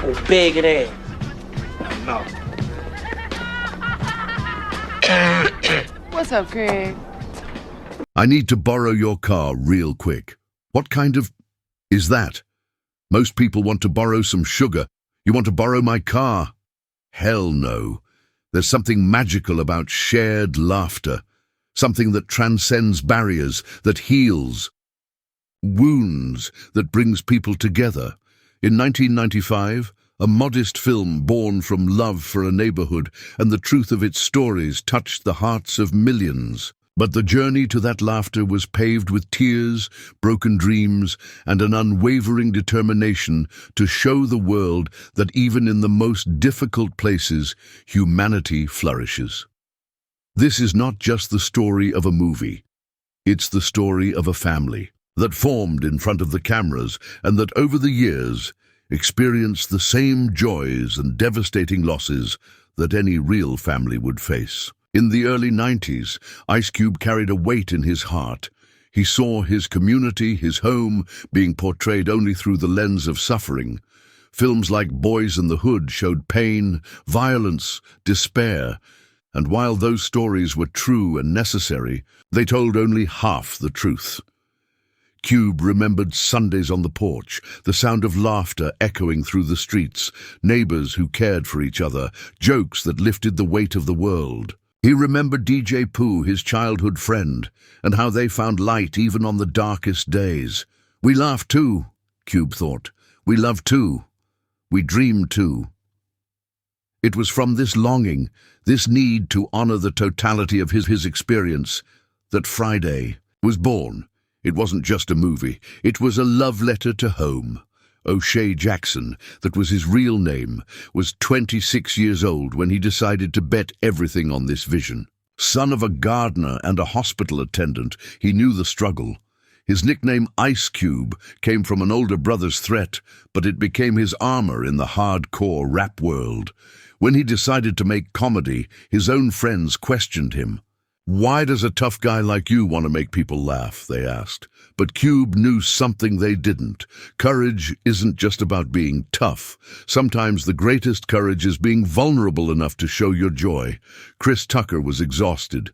Oh, big it is. No. What's up, Craig? I need to borrow your car real quick. What kind of is that? Most people want to borrow some sugar. You want to borrow my car? Hell no. There's something magical about shared laughter. Something that transcends barriers, that heals wounds, that brings people together. In 1995, a modest film born from love for a neighborhood and the truth of its stories touched the hearts of millions. But the journey to that laughter was paved with tears, broken dreams, and an unwavering determination to show the world that even in the most difficult places, humanity flourishes. This is not just the story of a movie. It's the story of a family that formed in front of the cameras and that over the years experienced the same joys and devastating losses that any real family would face. In the early 90s, Ice Cube carried a weight in his heart. He saw his community, his home, being portrayed only through the lens of suffering. Films like Boys in the Hood showed pain, violence, despair, and while those stories were true and necessary, they told only half the truth. Cube remembered Sundays on the porch, the sound of laughter echoing through the streets, neighbors who cared for each other, jokes that lifted the weight of the world. He remembered DJ Pooh, his childhood friend, and how they found light even on the darkest days. We laughed too, Cube thought. We loved too. We dreamed too. It was from this longing, this need to honor the totality of his experience, that Friday was born. It wasn't just a movie. It was a love letter to home. O'Shea Jackson, that was his real name, was 26 years old when he decided to bet everything on this vision. Son of a gardener and a hospital attendant, he knew the struggle. His nickname Ice Cube came from an older brother's threat, but it became his armor in the hardcore rap world. When he decided to make comedy, his own friends questioned him. "Why does a tough guy like you want to make people laugh?" they asked. But Cube knew something they didn't. Courage isn't just about being tough. Sometimes the greatest courage is being vulnerable enough to show your joy. Chris Tucker was exhausted.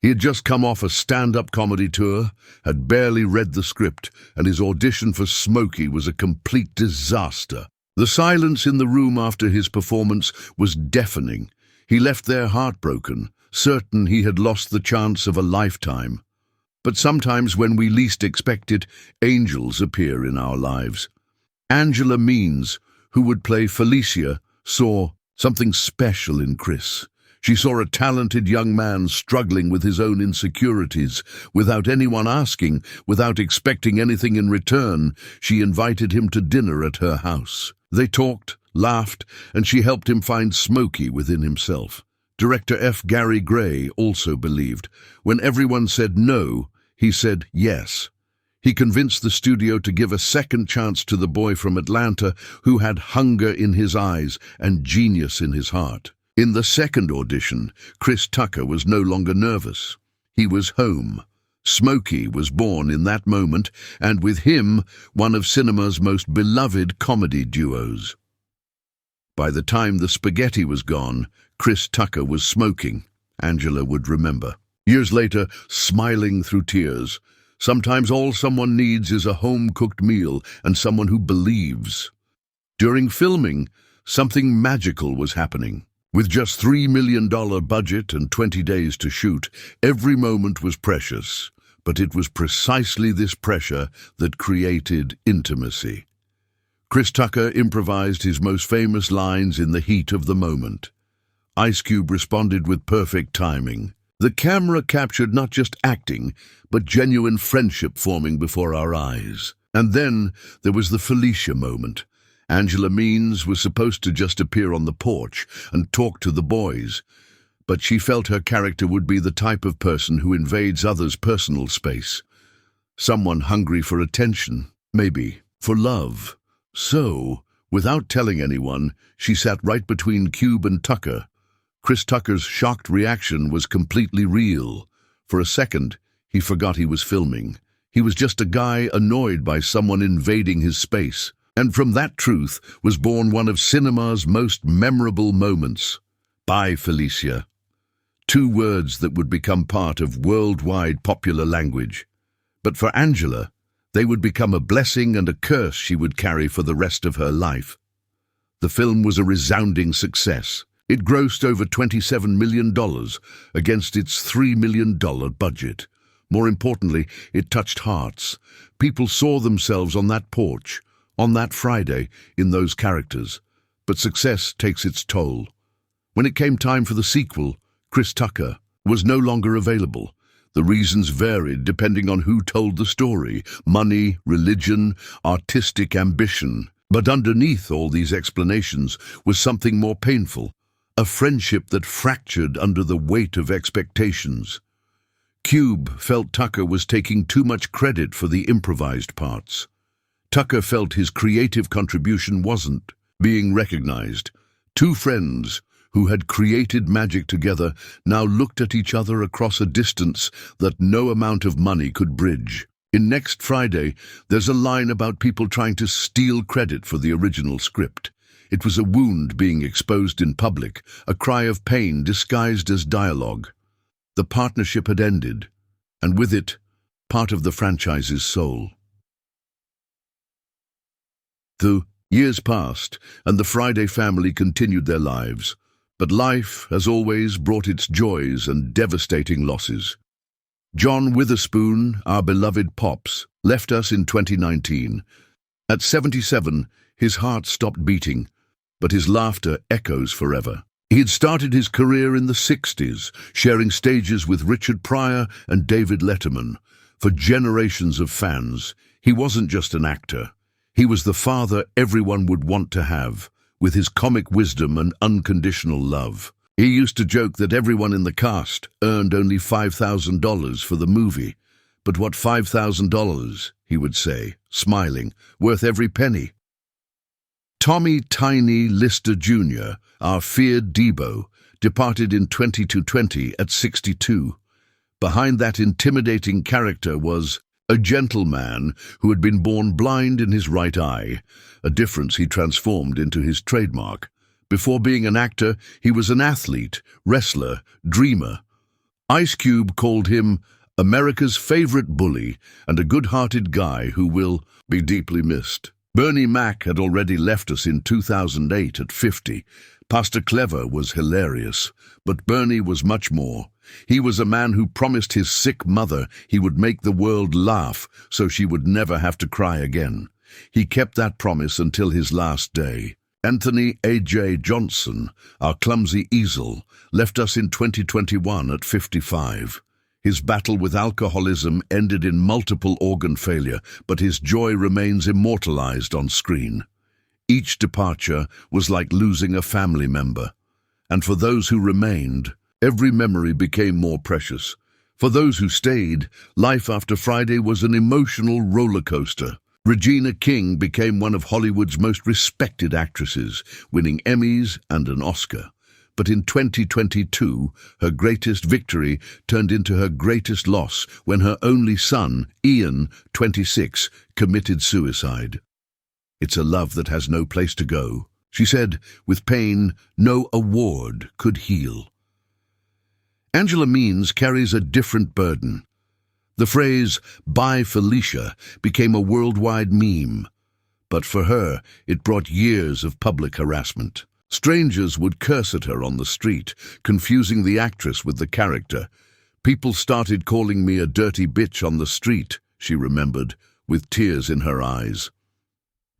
He had just come off a stand-up comedy tour, had barely read the script, and his audition for Smokey was a complete disaster. The silence in the room after his performance was deafening. He left there heartbroken, certain he had lost the chance of a lifetime. But sometimes when we least expect it, angels appear in our lives. Angela Means, who would play Felicia, saw something special in Chris. She saw a talented young man struggling with his own insecurities. Without anyone asking, without expecting anything in return, she invited him to dinner at her house. They talked, laughed, and she helped him find Smokey within himself. Director F. Gary Gray also believed. When everyone said no, he said yes. He convinced the studio to give a second chance to the boy from Atlanta who had hunger in his eyes and genius in his heart. In the second audition, Chris Tucker was no longer nervous. He was home. Smokey was born in that moment, and with him, one of cinema's most beloved comedy duos. By the time the spaghetti was gone, Chris Tucker was smoking, Angela would remember. Years later, smiling through tears. Sometimes all someone needs is a home-cooked meal and someone who believes. During filming, something magical was happening. With just $3 million budget and 20 days to shoot, every moment was precious. But it was precisely this pressure that created intimacy. Chris Tucker improvised his most famous lines in the heat of the moment. Ice Cube responded with perfect timing. The camera captured not just acting, but genuine friendship forming before our eyes. And then there was the Felicia moment. Angela Means was supposed to just appear on the porch and talk to the boys, but she felt her character would be the type of person who invades others' personal space. Someone hungry for attention, maybe for love. So, without telling anyone, she sat right between Cube and Tucker. Chris Tucker's shocked reaction was completely real. For a second, he forgot he was filming. He was just a guy annoyed by someone invading his space. And from that truth was born one of cinema's most memorable moments. Bye, Felicia. 2 words that would become part of worldwide popular language. But for Angela, they would become a blessing and a curse she would carry for the rest of her life. The film was a resounding success. It grossed over $27 million against its $3 million budget. More importantly, it touched hearts. People saw themselves on that porch, on that Friday, in those characters. But success takes its toll. When it came time for the sequel, Chris Tucker was no longer available. The reasons varied depending on who told the story: money, religion, artistic ambition. But underneath all these explanations was something more painful, a friendship that fractured under the weight of expectations. Cube felt Tucker was taking too much credit for the improvised parts. Tucker felt his creative contribution wasn't being recognized. 2 friends who had created magic together now looked at each other across a distance that no amount of money could bridge. In Next Friday, there's a line about people trying to steal credit for the original script. It was a wound being exposed in public, a cry of pain disguised as dialogue. The partnership had ended, and with it, part of the franchise's soul. The years passed, and the Friday family continued their lives. But life, as always, brought its joys and devastating losses. John Witherspoon, our beloved Pops, left us in 2019. At 77, his heart stopped beating, but his laughter echoes forever. He had started his career in the 60s, sharing stages with Richard Pryor and David Letterman. For generations of fans, he wasn't just an actor. He was the father everyone would want to have, with his comic wisdom and unconditional love. He used to joke that everyone in the cast earned only $5,000 for the movie. But what $5,000, he would say, smiling, worth every penny. Tommy Tiny Lister Jr., our feared Debo, departed in 2020 at 62. Behind that intimidating character was a gentleman who had been born blind in his right eye, a difference he transformed into his trademark. Before being an actor, he was an athlete, wrestler, dreamer. Ice Cube called him America's favorite bully and a good-hearted guy who will be deeply missed. Bernie Mac had already left us in 2008 at 50. Pastor Clever was hilarious, but Bernie was much more. He was a man who promised his sick mother he would make the world laugh so she would never have to cry again. He kept that promise until his last day. Anthony A.J. Johnson, our clumsy easel, left us in 2021 at 55. His battle with alcoholism ended in multiple organ failure, but his joy remains immortalized on screen. Each departure was like losing a family member. And for those who remained, every memory became more precious. For those who stayed, life after Friday was an emotional roller coaster. Regina King became one of Hollywood's most respected actresses, winning Emmys and an Oscar. But in 2022, her greatest victory turned into her greatest loss when her only son, Ian, 26, committed suicide. "It's a love that has no place to go," she said, with pain no award could heal. Angela Means carries a different burden. The phrase, "Bye, Felicia," became a worldwide meme. But for her, it brought years of public harassment. Strangers would curse at her on the street, confusing the actress with the character. "People started calling me a dirty bitch on the street," she remembered, with tears in her eyes.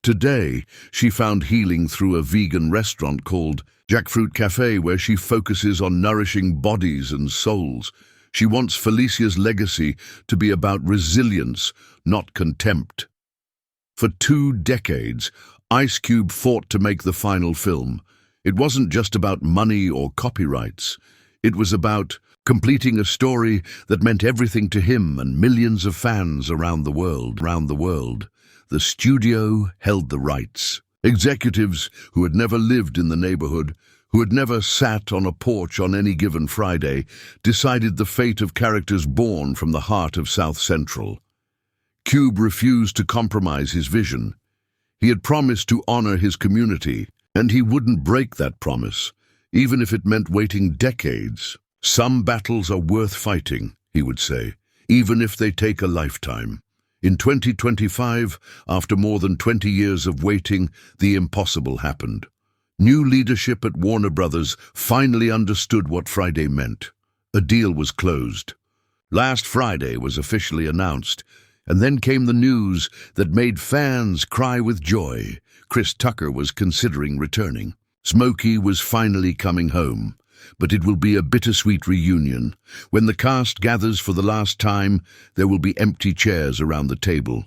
Today, she found healing through a vegan restaurant called Jackfruit Cafe, where she focuses on nourishing bodies and souls. She wants Felicia's legacy to be about resilience, not contempt. For 2 decades, Ice Cube fought to make the final film. It wasn't just about money or copyrights. It was about completing a story that meant everything to him and millions of fans around the world. The studio held the rights. Executives who had never lived in the neighborhood, who had never sat on a porch on any given Friday, decided the fate of characters born from the heart of South Central. Cube refused to compromise his vision. He had promised to honor his community, and he wouldn't break that promise, even if it meant waiting decades. Some battles are worth fighting, he would say, even if they take a lifetime. In 2025, after more than 20 years of waiting, the impossible happened. New leadership at Warner Brothers finally understood what Friday meant. A deal was closed. Last Friday was officially announced, and then came the news that made fans cry with joy. Chris Tucker was considering returning. Smokey was finally coming home. But it will be a bittersweet reunion. When the cast gathers for the last time, there will be empty chairs around the table.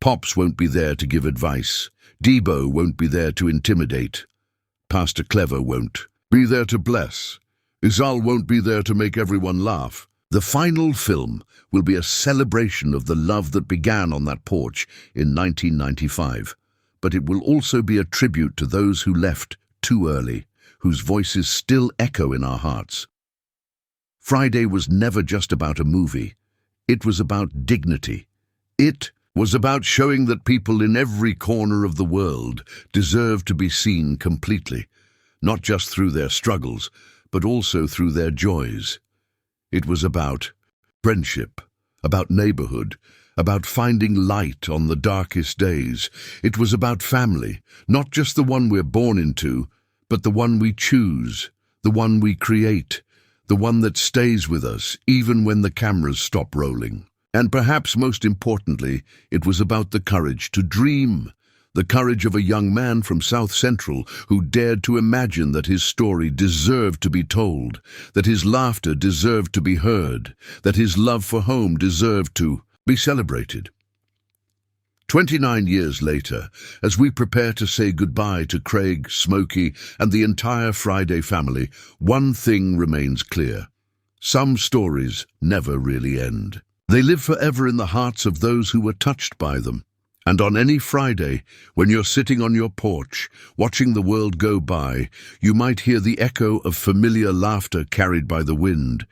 Pops won't be there to give advice. Debo won't be there to intimidate. Pastor Clever won't be there to bless. Izal won't be there to make everyone laugh. The final film will be a celebration of the love that began on that porch in 1995. But it will also be a tribute to those who left too early, whose voices still echo in our hearts. Friday was never just about a movie. It was about dignity. It was about showing that people in every corner of the world deserve to be seen completely, not just through their struggles, but also through their joys. It was about friendship, about neighborhood, about finding light on the darkest days. It was about family, not just the one we're born into, but the one we choose, the one we create, the one that stays with us even when the cameras stop rolling. And perhaps most importantly, it was about the courage to dream, the courage of a young man from South Central who dared to imagine that his story deserved to be told, that his laughter deserved to be heard, that his love for home deserved to be celebrated. 29 years later, as we prepare to say goodbye to Craig, Smokey, and the entire Friday family, one thing remains clear. Some stories never really end. They live forever in the hearts of those who were touched by them. And on any Friday, when you're sitting on your porch, watching the world go by, you might hear the echo of familiar laughter carried by the wind.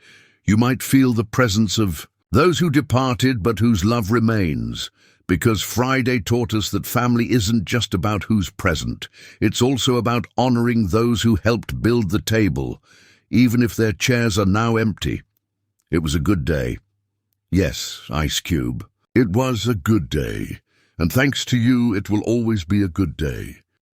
You might feel the presence of those who departed but whose love remains. Because Friday taught us that family isn't just about who's present. It's also about honoring those who helped build the table, even if their chairs are now empty. It was a good day. Yes, Ice Cube. It was a good day. And thanks to you, it will always be a good day.